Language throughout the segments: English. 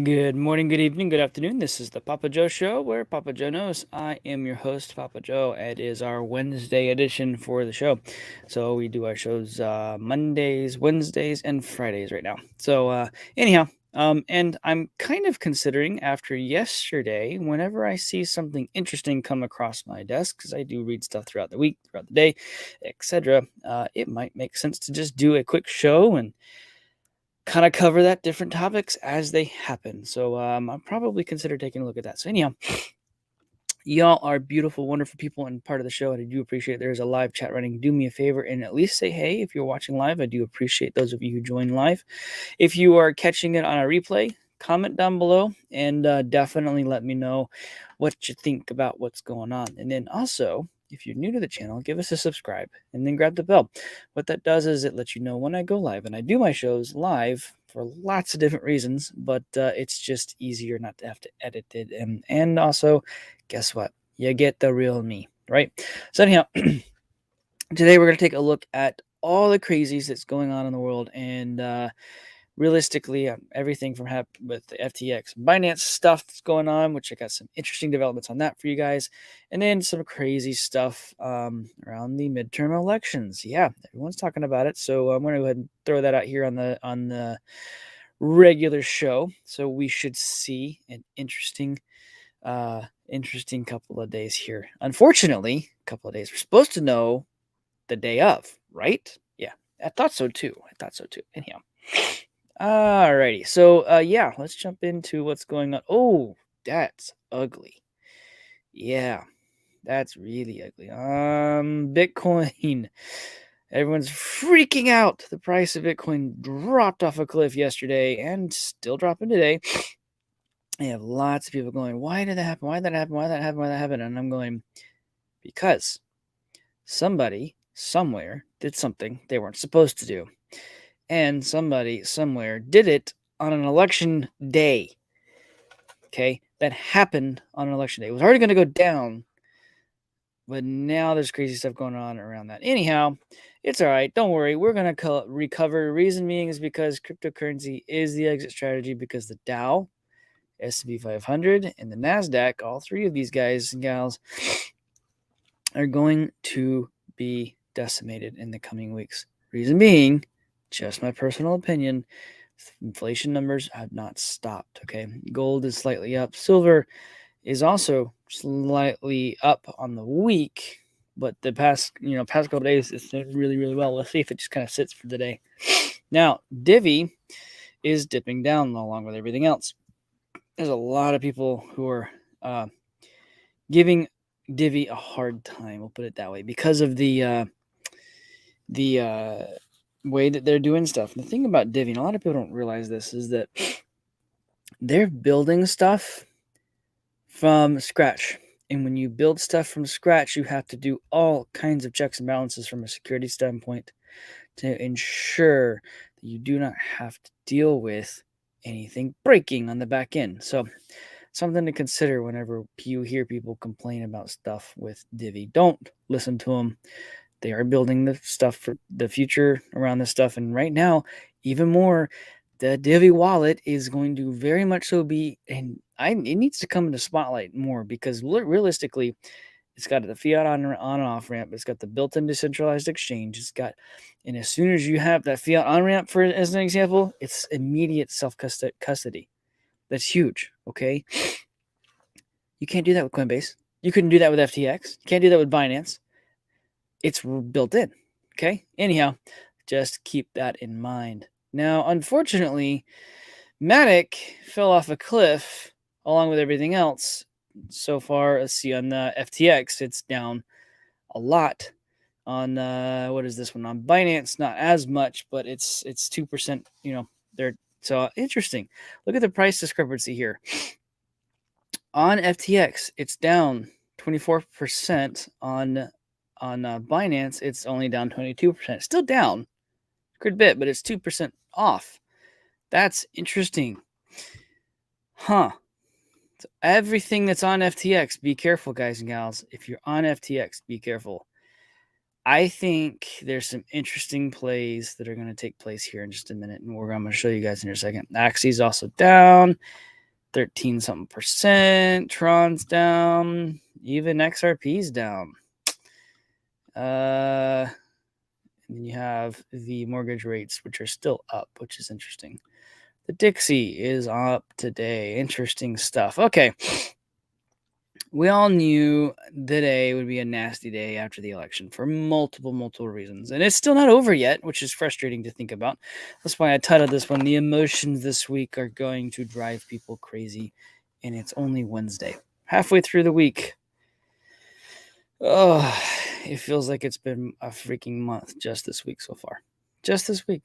Good morning, good evening, good afternoon. This is the Papa Joe Show, where Papa Joe knows. I am your host, Papa Joe. It is our Wednesday edition for the show. So we do our shows Mondays, Wednesdays, and Fridays right now. And I'm kind of considering after yesterday, whenever I see something interesting come across my desk, because I do read stuff throughout the week, throughout the day, etc., it might make sense to just do a quick show and kind of cover that different topics as they happen. So I'll probably consider taking a look at that. So anyhow, y'all are beautiful, wonderful people and part of the show, and I do appreciate there's a live chat running. Do me a favor and at least say hey if you're watching live. I do appreciate those of you who join live. If you are catching it on a replay, comment down below and definitely let me know what you think about what's going on. And then also, if you're new to the channel, give us a subscribe and then grab the bell. What that does is it lets you know when I go live, and I do my shows live for lots of different reasons, but it's just easier not to have to edit it. And also, guess what? You get the real me, right? So anyhow, today we're going to take a look at all the crazies that's going on in the world, and realistically, everything from with the FTX Binance stuff that's going on, which I got some interesting developments on that for you guys, and then some crazy stuff around the midterm elections. Yeah, everyone's talking about it, so I'm going to go ahead and throw that out here on the regular show. So we should see an interesting couple of days here. Unfortunately, a couple of days. We're supposed to know the day of, right? Yeah, I thought so too. Anyhow. Alrighty. So yeah, let's jump into what's going on. Oh, that's ugly. Yeah, that's really ugly. Bitcoin. Everyone's freaking out. The price of Bitcoin dropped off a cliff yesterday and still dropping today. I have lots of people going, why did that happen? Why did that happen? Why did that happen? Why did that happen? And I'm going, because somebody somewhere did something they weren't supposed to do. And somebody somewhere did it on an election day. Okay, that happened on an election day. It was already going to go down, but now there's crazy stuff going on around that. Anyhow, it's all right. Don't worry. We're going to recover. Reason being is because cryptocurrency is the exit strategy, because the Dow, S&P 500, and the NASDAQ, all three of these guys and gals, are going to be decimated in the coming weeks. Reason being, just my personal opinion, inflation numbers have not stopped. Okay, gold is slightly up. Silver is also slightly up on the week, but the past couple of days it's done really, really well. Let's see if it just kind of sits for the day. Now, Divi is dipping down along with everything else. There's a lot of people who are giving Divi a hard time. We'll put it that way, because of the way that they're doing stuff. And the thing about Divi, and a lot of people don't realize this, is that they're building stuff from scratch. And when you build stuff from scratch, you have to do all kinds of checks and balances from a security standpoint to ensure that you do not have to deal with anything breaking on the back end. So something to consider whenever you hear people complain about stuff with Divi. Don't listen to them. They are building the stuff for the future around this stuff. And right now, even more, the Divi wallet is going to very much so be, and it needs to come into spotlight more, because realistically, it's got the fiat on and off ramp. It's got the built-in decentralized exchange. And as soon as you have that fiat on ramp, for as an example, it's immediate self-custody. That's huge. Okay, you can't do that with Coinbase. You couldn't do that with FTX. You can't do that with Binance. It's built in. Okay. Anyhow, just keep that in mind. Now, unfortunately, Matic fell off a cliff along with everything else. So far, let's see, on the FTX, it's down a lot. On what is this one? On Binance, not as much, but it's 2%. They're so interesting. Look at the price discrepancy here. On FTX, it's down 24%. On Binance, it's only down 22%. Still down a good bit, but it's 2% off. That's interesting. Huh. So everything that's on FTX, be careful, guys and gals. If you're on FTX, be careful. I think there's some interesting plays that are going to take place here in just a minute, and I'm going to show you guys in a second. Axie's also down 13 something percent. Tron's down. Even XRP's down. And then you have the mortgage rates, which are still up, which is interesting. The Dixie is up today. Interesting stuff. Okay. We all knew today would be a nasty day after the election for multiple reasons. And it's still not over yet, which is frustrating to think about. That's why I titled this one, The Emotions This Week Are Going to Drive People Crazy. And it's only Wednesday. Halfway through the week. Oh, it feels like it's been a freaking month just this week so far. Just this week.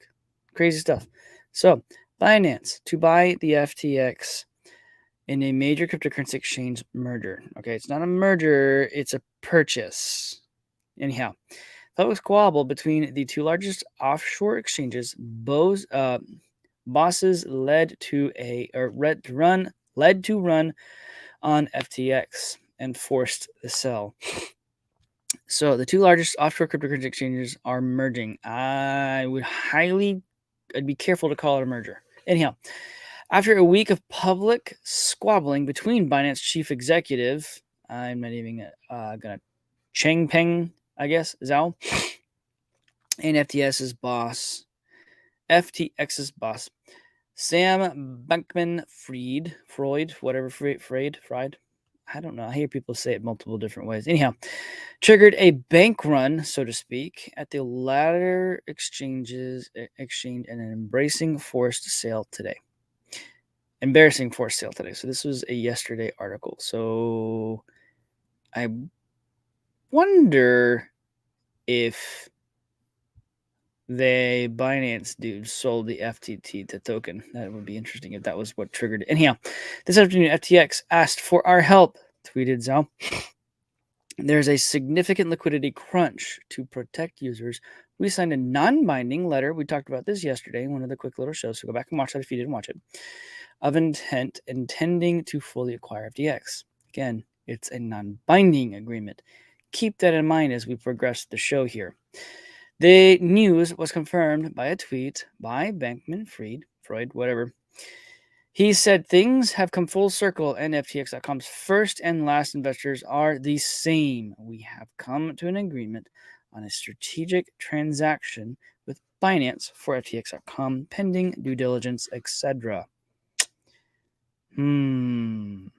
Crazy stuff. So, Binance to buy the FTX in a major cryptocurrency exchange merger. Okay, it's not a merger, it's a purchase. Anyhow, public squabble between the two largest offshore exchanges, bosses led to run on FTX and forced the sell. So the two largest offshore cryptocurrency exchanges are merging. I'd be careful to call it a merger. Anyhow, after a week of public squabbling between Binance chief executive, I'm not even gonna Changpeng, I guess, Zhao, and FTX's boss, Sam Bankman-Fried, Fried. I don't know. I hear people say it multiple different ways. Anyhow, triggered a bank run, so to speak, at the latter exchange and an embracing forced sale today. Embarrassing forced sale today. So this was a yesterday article. So I wonder if the Binance dude sold the FTT to token. That would be interesting if that was what triggered it. Anyhow, this afternoon, FTX asked for our help, tweeted Zhao. There's a significant liquidity crunch to protect users. We signed a non-binding letter. We talked about this yesterday in one of the quick little shows, so go back and watch that if you didn't watch it. Of intending to fully acquire FTX. Again, it's a non-binding agreement. Keep that in mind as we progress the show here. The news was confirmed by a tweet by Bankman-Fried, whatever. He said things have come full circle and FTX.com's first and last investors are the same. We have come to an agreement on a strategic transaction with Binance for FTX.com pending due diligence, etc. The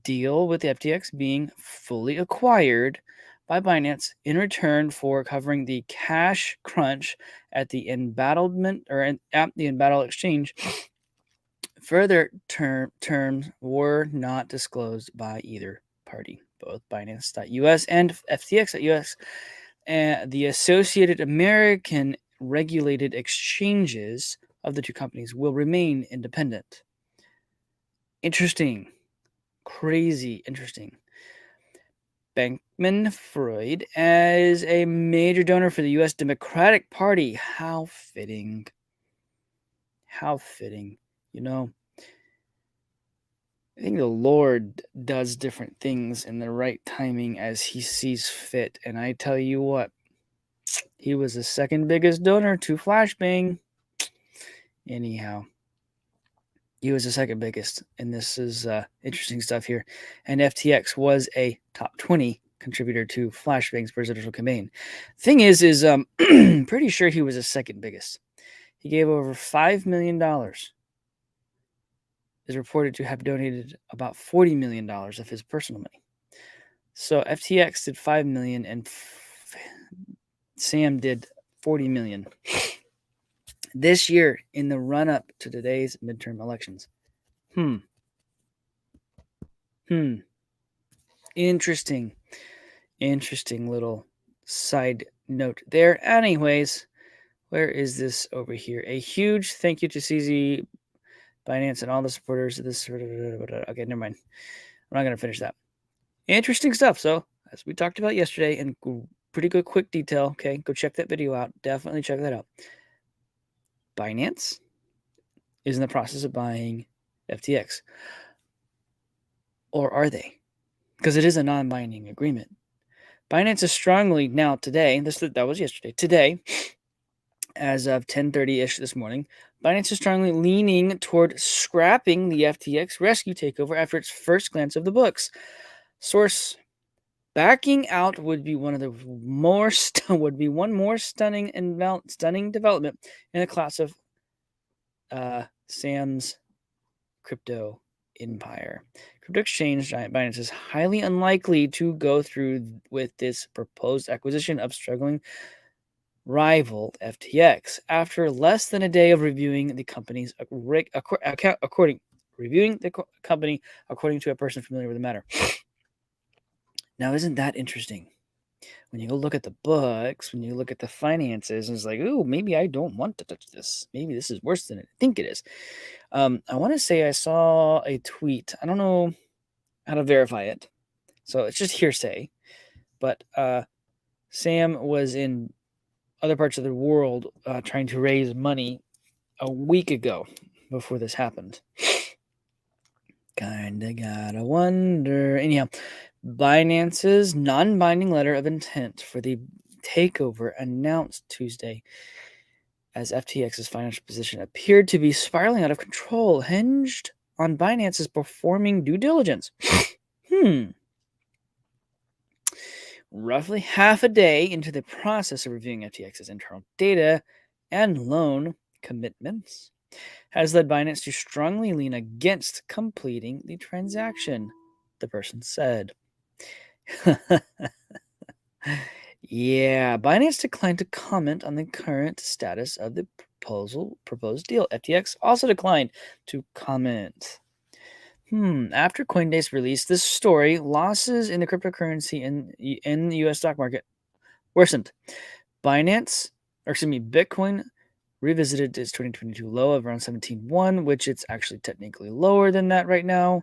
deal with the FTX being fully acquired by Binance in return for covering the cash crunch at the at the embattled exchange. Further terms were not disclosed by either party. Both Binance.us and FTX.us and the Associated American regulated exchanges of the two companies will remain independent. Interesting. Crazy interesting. Bankman-Fried as a major donor for the U.S. Democratic Party. How fitting. How fitting. You know, I think the Lord does different things in the right timing as he sees fit. And I tell you what, he was the second biggest donor to Flashbang. Anyhow, he was the second biggest. And this is interesting stuff here. And FTX was a top 20 contributor to Flashbang's presidential campaign. Thing is pretty sure he was the second biggest. He gave over $5 million. Is reported to have donated about $40 million of his personal money. So FTX did $5 million and Sam did $40 million this year in the run-up to today's midterm elections. Interesting little side note there. Anyways, where is this over here? A huge thank you to CZ, Binance, and all the supporters of this. Okay, never mind. I'm not going to finish that. Interesting stuff. So, as we talked about yesterday, in pretty good quick detail, okay, go check that video out. Definitely check that out. Binance is in the process of buying FTX. Or are they? Because it is a non-binding agreement. Binance is strongly now today. That was yesterday. Today, as of 10:30 ish this morning, Binance is strongly leaning toward scrapping the FTX rescue takeover after its first glance of the books. Source: backing out would be one more stunning development in the class of Sam's crypto empire. Crypto exchange giant Binance is highly unlikely to go through with this proposed acquisition of struggling rival FTX. After less than a day of reviewing the company's company, according to a person familiar with the matter. Now, isn't that interesting? When you go look at the books, when you look at the finances, it's like, oh, maybe I don't want to touch this. Maybe this is worse than I think it is. I want to say I saw a tweet. I don't know how to verify it, so it's just hearsay. But Sam was in other parts of the world trying to raise money a week ago before this happened. Kinda gotta wonder. Anyhow, Binance's non-binding letter of intent for the takeover announced Tuesday as FTX's financial position appeared to be spiraling out of control, hinged on Binance's performing due diligence. Roughly half a day into the process of reviewing FTX's internal data and loan commitments has led Binance to strongly lean against completing the transaction, the person said. Yeah, Binance declined to comment on the current status of the proposed deal. FTX also declined to comment. After Coinbase released this story, losses in the cryptocurrency in the U.S. stock market worsened. Bitcoin revisited its 2022 low of around 17.1, which it's actually technically lower than that right now,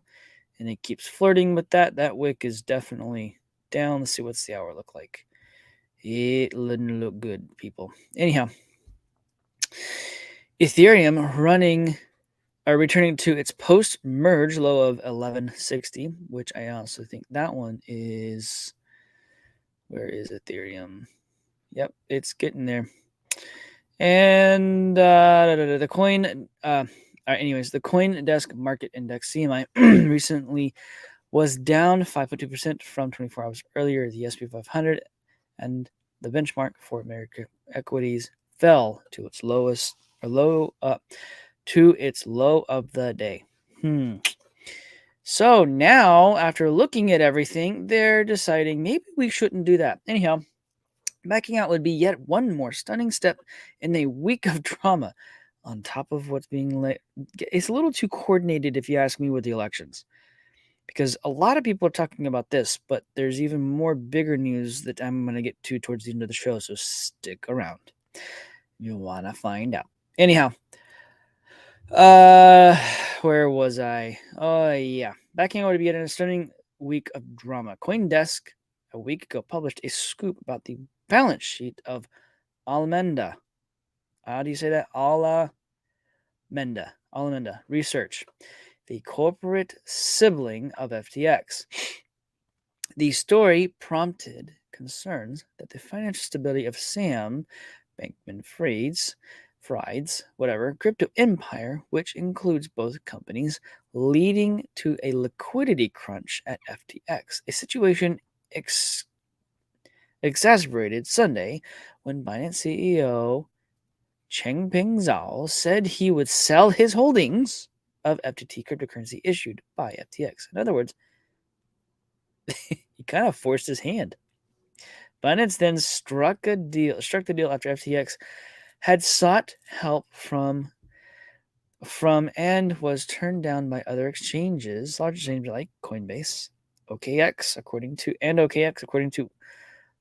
and it keeps flirting with that. That wick is definitely down. Let's see what's the hour look like. It didn't look good, people. Anyhow, Ethereum returning to its post-merge low of 1160, which I also think that one is. Where is Ethereum? Yep, it's getting there. And the coin. Anyways, the CoinDesk Market Index (CMI) recently was down 5.2% from 24 hours earlier. The S&P 500 and the benchmark for American equities fell to its low of the day. So now, after looking at everything, they're deciding maybe we shouldn't do that. Anyhow, backing out would be yet one more stunning step in a week of drama on top of what's being it's a little too coordinated, if you ask me, with the elections. Because a lot of people are talking about this, but there's even more bigger news that I'm going to get to towards the end of the show, so stick around. You'll want to find out. Anyhow, where was I? Oh, yeah. Backing out would be yet a stunning week of drama. CoinDesk, a week ago, published a scoop about the balance sheet of Alameda. How do you say that? Alameda Research, the corporate sibling of FTX. The story prompted concerns that the financial stability of Sam Bankman-Fried's crypto empire, which includes both companies, leading to a liquidity crunch at FTX, a situation exacerbated Sunday when Binance CEO Changpeng Zhao said he would sell his holdings of FTT cryptocurrency issued by FTX. In other words, he kind of forced his hand. Binance then struck the deal after FTX had sought help from and was turned down by other exchanges, large exchanges like Coinbase, OKX, according to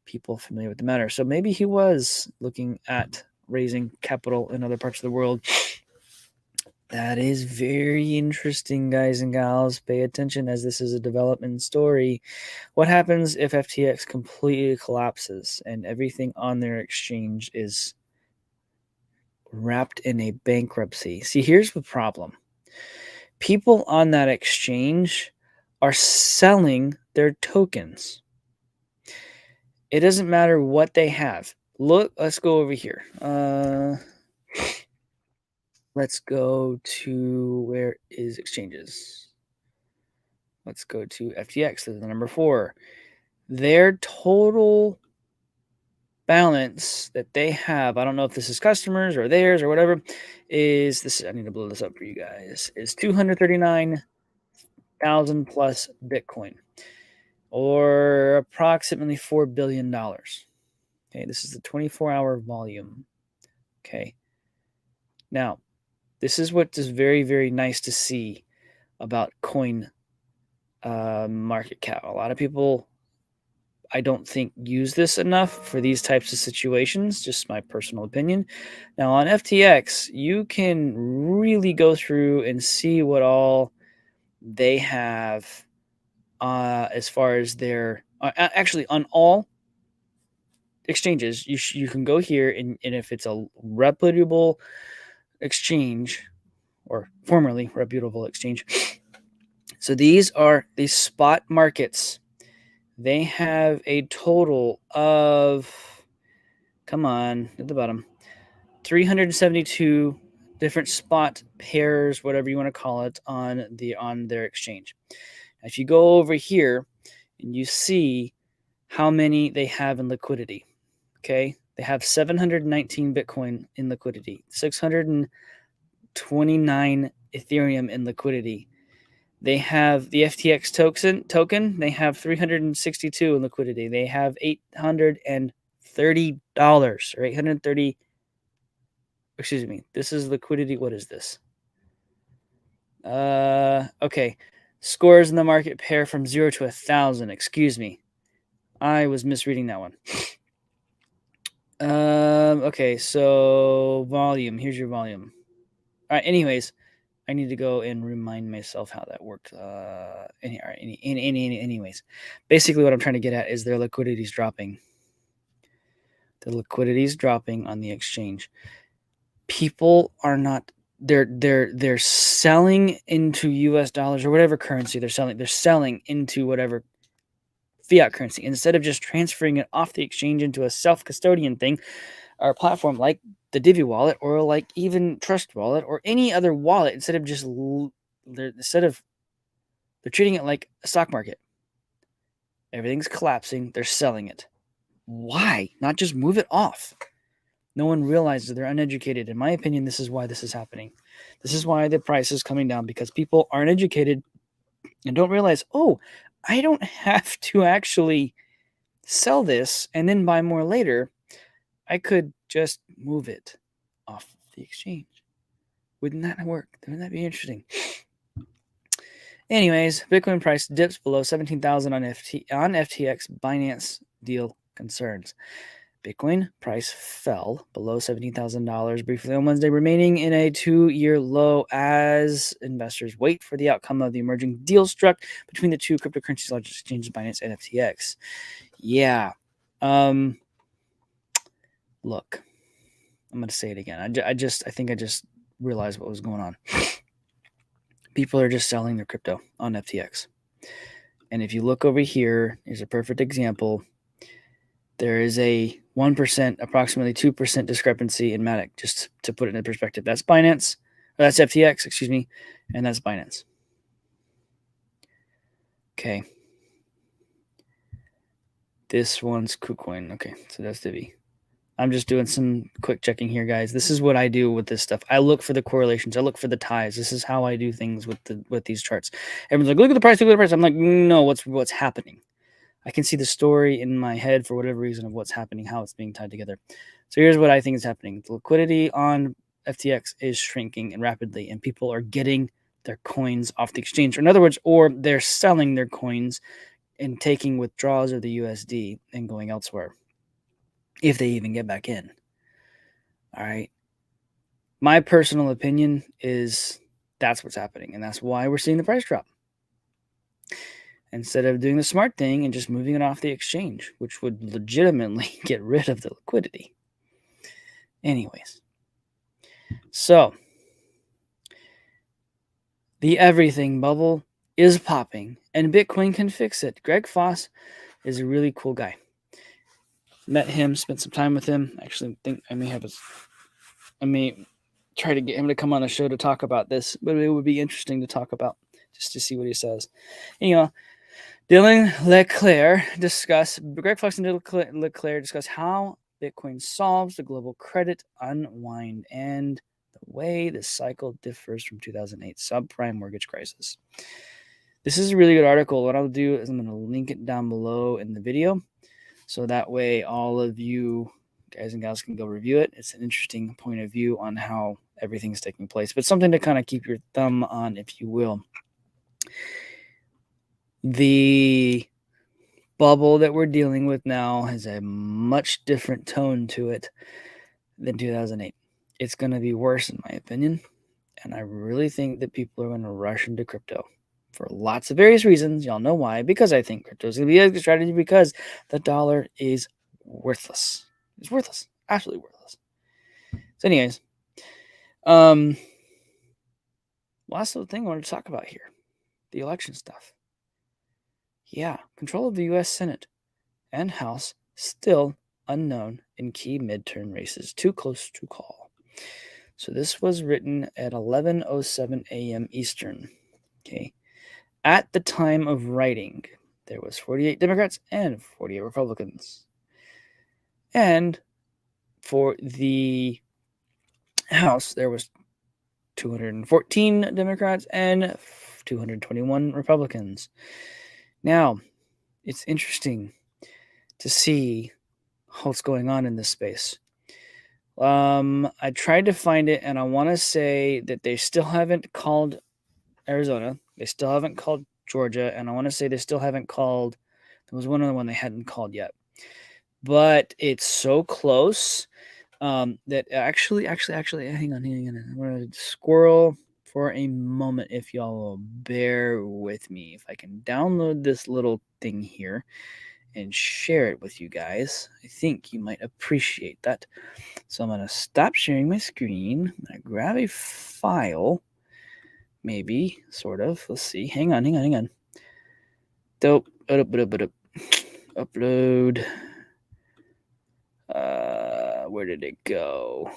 people familiar with the matter. So maybe he was looking at raising capital in other parts of the world. That is very interesting, guys and gals. Pay attention, as this is a development story. What happens if FTX completely collapses and everything on their exchange is wrapped in a bankruptcy? See, here's the problem. People on that exchange are selling their tokens. It doesn't matter what they have. Look, let's go over here. Let's go to where is exchanges. Let's go to FTX, the number 4. Their total balance that they have, I don't know if this is customers or theirs or whatever, is this. I need to blow this up for you guys. Is 239,000 plus Bitcoin, or approximately $4 billion. Okay, this is the 24-hour volume. Okay. Now, this is what is very, very nice to see about coin market cap. A lot of people, I don't think, use this enough for these types of situations, just my personal opinion. Now, on FTX, you can really go through and see what all they have as far as their actually on all exchanges. You can go here, and if it's a reputable exchange or formerly reputable exchange, so these are these spot markets. They have a total of, come on, at the bottom, 372 different spot pairs, whatever you want to call it, on their exchange. If you go over here and you see how many they have in liquidity, okay, they have 719 Bitcoin in liquidity, 629 Ethereum in liquidity. They have the FTX token. They have 362 in liquidity. They have $830 or 830. Excuse me. This is liquidity. What is this? Okay. Scores in the market pair from 0 to 1,000. Excuse me. I was misreading that one. Okay. So volume. Here's your volume. All right. Anyways, I need to go and remind myself how that worked. Anyways, basically what I'm trying to get at is their liquidity is dropping. The liquidity is dropping on the exchange. People are not. They're selling into US dollars or whatever currency they're selling. They're selling into whatever fiat currency instead of just transferring it off the exchange into a self-custodian thing or platform like the Divi wallet or like even Trust Wallet or any other wallet. Instead of they're treating it like a stock market. Everything's collapsing. They're selling it. Why not just move it off? No one realizes they're uneducated. In my opinion, this is why this is happening. This is why the price is coming down, because people aren't educated and don't realize, oh, I don't have to actually sell this and then buy more later. I could just move it off the exchange. Wouldn't that work? Wouldn't that be interesting? Anyways, Bitcoin price dips below 17,000 on FTX Binance deal concerns. Bitcoin price fell below $17,000 briefly on Wednesday, remaining in a 2-year low as investors wait for the outcome of the emerging deal struck between the two cryptocurrencies' largest exchanges, Binance and FTX. Yeah. Look, I'm going to say it again. I think I just realized what was going on. People are just selling their crypto on FTX. And if you look over here, here's a perfect example. There is a 1%, approximately 2% discrepancy in Matic, just to put it in perspective. That's Binance, or that's FTX, excuse me, and that's Binance. Okay. This one's KuCoin. Okay, so that's Divi. I'm just doing some quick checking here, guys. This is what I do with this stuff. I look for the correlations. I look for the ties. This is how I do things with these charts. Everyone's like, look at the price, look at the price. I'm like, no, what's happening? I can see the story in my head for whatever reason of what's happening, how it's being tied together. So here's what I think is happening. The liquidity on FTX is shrinking and rapidly, and people are getting their coins off the exchange. Or in other words, or they're selling their coins and taking withdrawals of the USD and going elsewhere, if they even get back in. All right. My personal opinion is that's what's happening, and that's why we're seeing the price drop. Instead of doing the smart thing and just moving it off the exchange, which would legitimately get rid of the liquidity. Anyways, so the everything bubble is popping, and Bitcoin can fix it. Greg Foss is a really cool guy. met him, spent some time with him. I actually think I may try to get him to come on the show to talk about this, but it would be interesting to talk about just to see what he says. Dylan Leclerc Greg Flex and Dylan Leclerc discuss how Bitcoin solves the global credit unwind and the way the cycle differs from 2008 subprime mortgage crisis. This is a really good article. What I'll do is I'm going to link it down below in the video, so that way all of you guys and gals can go review it. It's an interesting point of view on how everything's taking place, but something to kind of keep your thumb on, if you will. The bubble that we're dealing with now has a much different tone to it than 2008. It's going to be worse, in my opinion, and I really think that people are going to rush into crypto for lots of various reasons. Y'all know why. Because I think crypto is going to be a good strategy, because the dollar is worthless. It's worthless. Absolutely worthless. So anyways, last little thing I wanted to talk about here, the election stuff. Yeah, control of the U.S. Senate and House still unknown in key midterm races. Too close to call. So this was written at 11:07 a.m. Eastern. Okay. At the time of writing, there was 48 Democrats and 48 Republicans. And for the House, there was 214 Democrats and 221 Republicans. Now, it's interesting to see what's going on in this space. I tried to find it, and I want to say that they still haven't called Arizona. They still haven't called Georgia, and I want to say they still haven't called. There was one other one they hadn't called yet, but it's so close that actually, hang on. I'm gonna squirrel for a moment, if y'all will bear with me. If I can download this little thing here and share it with you guys, I think you might appreciate that. So I'm gonna stop sharing my screen. I'm gonna grab a file. Maybe, sort of. Let's see. Hang on. Dope. Upload. Where did it go?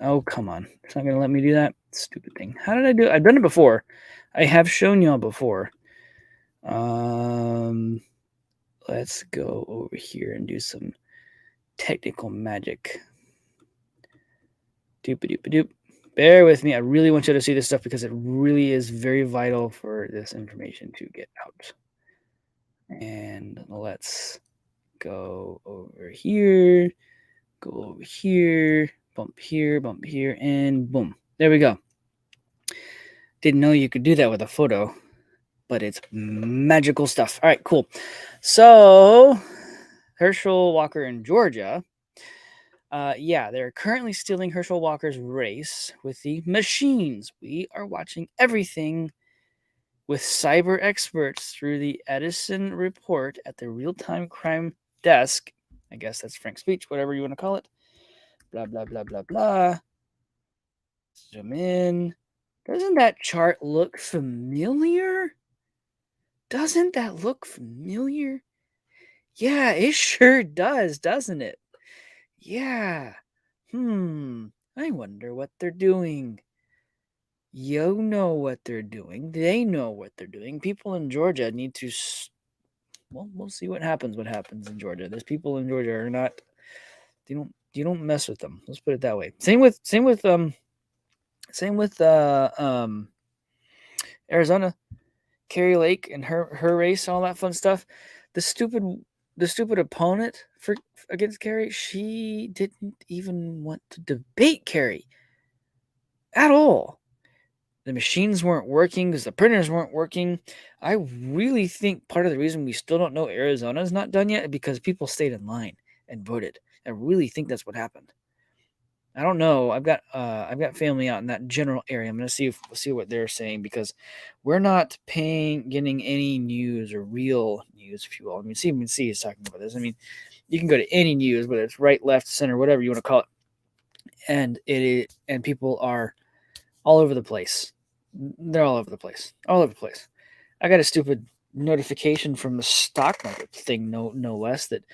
Oh, come on. It's not going to let me do that. Stupid thing. How did I do it? I've done it before. I have shown y'all before. Let's go over here and do some technical magic. Doop-a-doop-a-doop. Bear with me. I really want you to see this stuff because it really is very vital for this information to get out. And let's go over here, go over here, bump here, and boom. There we go. Didn't know you could do that with a photo, but it's magical stuff. All right, cool. So, Herschel Walker in Georgia. They're currently stealing Herschel Walker's race with the machines. We are watching everything with cyber experts through the Edison report at the real-time crime desk. I guess that's Frank's speech, whatever you want to call it. Blah, blah, blah, blah, blah. Zoom in. Doesn't that chart look familiar? Doesn't that look familiar? Yeah, it sure does, doesn't it? Yeah. I wonder what they're doing. You know what they're doing. They know what they're doing. People in Georgia need to... Well, we'll see what happens in Georgia. There's people in Georgia are not... You don't mess with them. Let's put it that way. Same with Arizona. Carrie Lake and her race, all that fun stuff. The stupid opponent against Carrie, she didn't even want to debate Carrie at all. The machines weren't working because the printers weren't working. I really think part of the reason we still don't know Arizona is not done yet is because people stayed in line and voted. I really think that's what happened. I don't know. I've got family out in that general area. I'm gonna see what they're saying because we're not getting any news or real news, if you will. I mean, CNBC is talking about this. I mean, you can go to any news, whether it's right, left, center, whatever you want to call it, and people are all over the place. They're all over the place. I got a stupid notification from the stock market thing, no less, that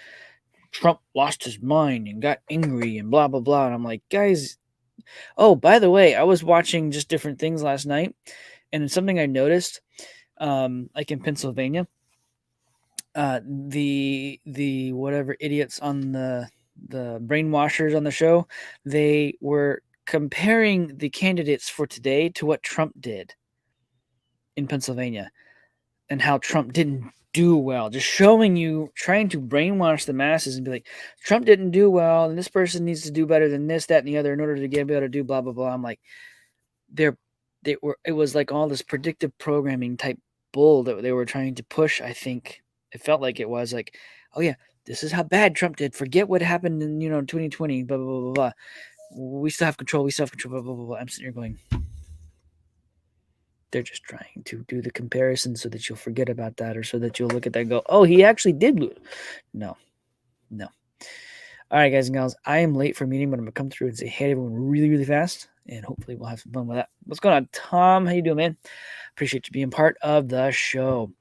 Trump lost his mind and got angry and blah, blah, blah. And I'm like, guys, oh, by the way, I was watching just different things last night, and it's something I noticed, like in Pennsylvania, the whatever idiots on the brainwashers on the show, they were comparing the candidates for today to what Trump did in Pennsylvania and how Trump didn't do well, just showing you, trying to brainwash the masses and be like, Trump didn't do well, and this person needs to do better than this, that, and the other in order to be able to do blah blah blah. I'm like, they were, it was like all this predictive programming type bull that they were trying to push. I think it felt like it was like, oh yeah, this is how bad Trump did. Forget what happened in 2020. Blah blah blah blah blah. We still have control. We still have control. Blah blah blah blah. I'm sitting here going, they're just trying to do the comparison so that you'll forget about that, or so that you'll look at that and go, oh, he actually did lose. No. All right, guys and gals, I am late for a meeting, but I'm going to come through and say hey to everyone really, really fast, and hopefully we'll have some fun with that. What's going on, Tom? How you doing, man? Appreciate you being part of the show.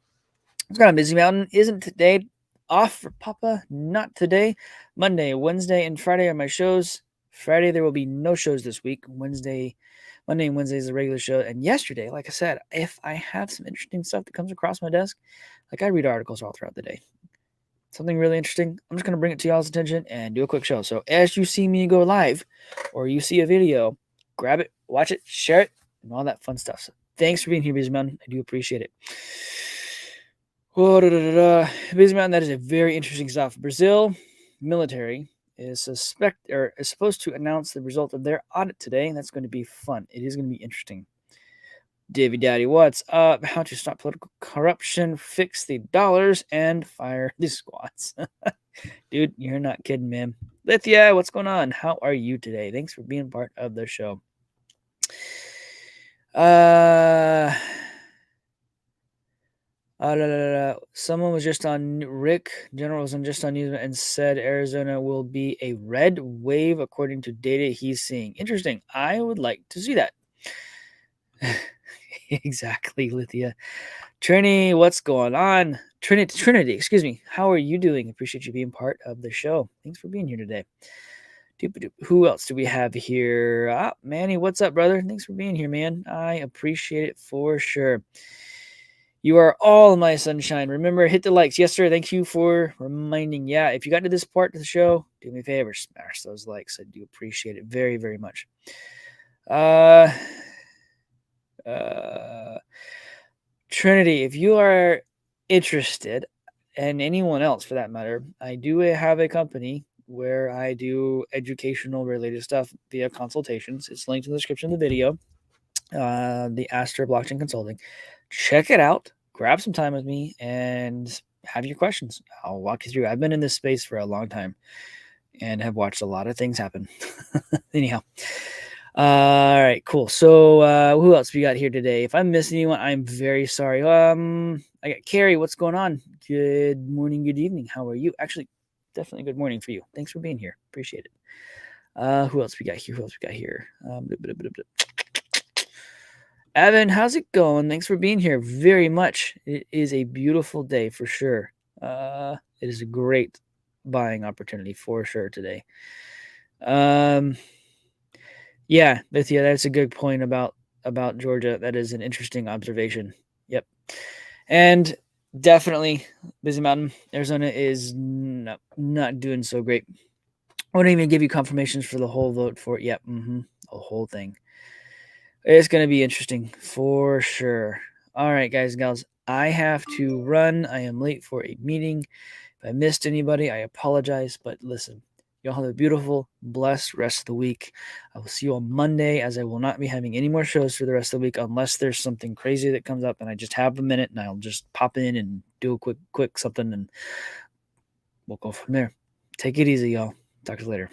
What's going on, Busy Mountain? Isn't today off for Papa? Not today. Monday, Wednesday, and Friday are my shows. Friday, there will be no shows this week. Monday and Wednesday is a regular show. And yesterday, like I said, if I have some interesting stuff that comes across my desk, like I read articles all throughout the day, something really interesting, I'm just going to bring it to y'all's attention and do a quick show. So as you see me go live or you see a video, grab it, watch it, share it, and all that fun stuff. So thanks for being here, Busy Mountain. I do appreciate it. Busy Mountain, that is a very interesting stuff. Brazil military is supposed to announce the result of their audit today. That's going to be fun. It is going to be interesting. Davy Daddy, what's up? How to stop political corruption, fix the dollars, and fire the squads. Dude, you're not kidding, man. Lithia, what's going on? How are you today? Thanks for being part of the show. Someone was just on Rick General was just on news and said Arizona will be a red wave according to data he's seeing. Interesting. I would like to see that. Exactly, Lithia. Trinity, what's going on? Trinity, excuse me. How are you doing? Appreciate you being part of the show. Thanks for being here today. Who else do we have here? Manny, what's up, brother? Thanks for being here, man. I appreciate it for sure. You are all my sunshine. Remember, hit the likes. Yes, sir. Thank you for reminding. Yeah, if you got to this part of the show, do me a favor, smash those likes. I do appreciate it very, very much. Trinity, if you are interested, and anyone else for that matter, I do have a company where I do educational related stuff via consultations. It's linked in the description of the video. The Astra Blockchain Consulting. Check it out. Grab some time with me and have your questions. I'll walk you through. I've been in this space for a long time and have watched a lot of things happen. Anyhow. All right, cool. So who else we got here today? If I missed anyone, I'm very sorry. I got Carrie. What's going on? Good morning, good evening. How are you? Actually, definitely good morning for you. Thanks for being here. Appreciate it. Who else we got here? Evan, how's it going? Thanks for being here very much. It is a beautiful day for sure. It is a great buying opportunity for sure today. Yeah, Lithia, that's a good point about Georgia. That is an interesting observation. Yep. And definitely, Busy Mountain, Arizona is not doing so great. I wouldn't even give you confirmations for the whole vote for it. Yep. The whole thing. It's going to be interesting for sure. All right, guys and gals, I have to run. I am late for a meeting. If I missed anybody, I apologize. But listen, y'all have a beautiful, blessed rest of the week. I will see you on Monday, as I will not be having any more shows for the rest of the week unless there's something crazy that comes up and I just have a minute and I'll just pop in and do a quick something and we'll go from there. Take it easy, y'all. Talk to you later.